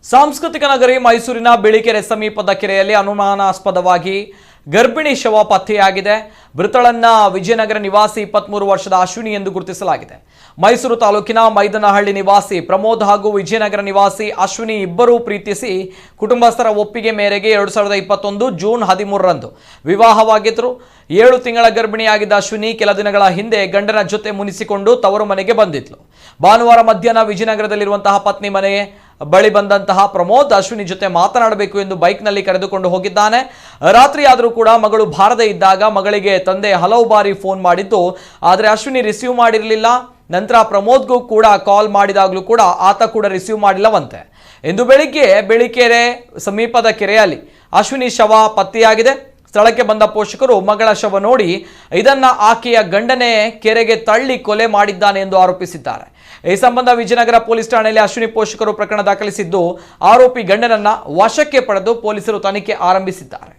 ಸಾಂಸ್ಕೃತಿಕ ನಗರಿ ಮೈಸೂರಿನ ಬಿಳಿಕೆರೆ ಸಮೀಪದ ಕೆರೆಯಲ್ಲಿ ಅನುಮಾನಾಸ್ಪದವಾಗಿ ಗರ್ಭಿಣಿ ಶವ ಪತ್ತೆಯಾಗಿದೆ. ಮೃತಳನ್ನ ವಿಜಯನಗರ ನಿವಾಸಿ 23 ವರ್ಷದ ಅಶ್ವಿನಿ ಎಂದು ಗುರುತಿಸಲಾಗಿದೆ. ಮೈಸೂರು ತಾಲೂಕಿನ ಮೈದನಹಳ್ಳಿ ನಿವಾಸಿ ಪ್ರಮೋದ್ ಹಾಗೂ ವಿಜಯನಗರ ನಿವಾಸಿ ಅಶ್ವಿನಿ ಇಬ್ಬರೂ ಪ್ರೀತಿಸಿ ಕುಟುಂಬಸ್ಥರ ಒಪ್ಪಿಗೆ ಮೇರೆಗೆ 2021 ಜೂನ್ 13ರಂದು ವಿವಾಹವಾಗಿದ್ದರು. 7 ತಿಂಗಳ ಗರ್ಭಿಣಿಯಾಗಿದ್ದ ಅಶ್ವಿನಿ ಕೆಲ ದಿನಗಳ ಹಿಂದೆ ಗಂಡನ ಜೊತೆ ಮುನಿಸಿಕೊಂಡು ತವರು ಮನೆಗೆ ಬಂದಿದ್ಲು. ಭಾನುವಾರ ಮಧ್ಯಾಹ್ನ ವಿಜಯನಗರದಲ್ಲಿರುವಂತಹ ಪತ್ನಿ ಮನೆ ಬಳಿ ಬಂದಂತಹ ಪ್ರಮೋದ್ ಅಶ್ವಿನಿ ಜೊತೆ ಮಾತನಾಡಬೇಕು ಎಂದು ಬೈಕ್ನಲ್ಲಿ ಕರೆದುಕೊಂಡು ಹೋಗಿದ್ದಾನೆ. ರಾತ್ರಿ ಆದರೂ ಕೂಡ ಮಗಳು ಬಾರದೇ ಇದ್ದಾಗ ಮಗಳಿಗೆ ತಂದೆ ಹಲವು ಬಾರಿ ಫೋನ್ ಮಾಡಿದ್ದು, ಆದರೆ ಅಶ್ವಿನಿ ರಿಸೀವ್ ಮಾಡಿರಲಿಲ್ಲ. ನಂತರ ಪ್ರಮೋದ್ಗೂ ಕೂಡ ಕಾಲ್ ಮಾಡಿದಾಗಲೂ ಕೂಡ ಆತ ಕೂಡ ರಿಸೀವ್ ಮಾಡಿಲ್ಲವಂತೆ. ಇಂದು ಬೆಳಿಗ್ಗೆ ಬಿಳಿಕೆರೆ ಸಮೀಪದ ಕೆರೆಯಲ್ಲಿ ಅಶ್ವಿನಿ ಶವ ಪತ್ತೆಯಾಗಿದೆ. ಸ್ಥಳಕ್ಕೆ ಬಂದ ಪೋಷಕರು ಮಗಳ ಶವ ನೋಡಿ ಇದನ್ನ ಆಕೆಯ ಗಂಡನೇ ಕೆರೆಗೆ ತಳ್ಳಿ ಕೊಲೆ ಮಾಡಿದ್ದಾನೆ ಎಂದು ಆರೋಪಿಸಿದ್ದಾರೆ. ಈ ಸಂಬಂಧ ವಿಜಯನಗರ ಪೊಲೀಸ್ ಠಾಣೆಯಲ್ಲಿ ಅಶ್ವಿನಿ ಪೋಷಕರು ಪ್ರಕರಣ ದಾಖಲಿಸಿದ್ದು, ಆರೋಪಿ ಗಂಡನನ್ನ ವಶಕ್ಕೆ ಪಡೆದು ಪೊಲೀಸರು ತನಿಖೆ ಆರಂಭಿಸಿದ್ದಾರೆ.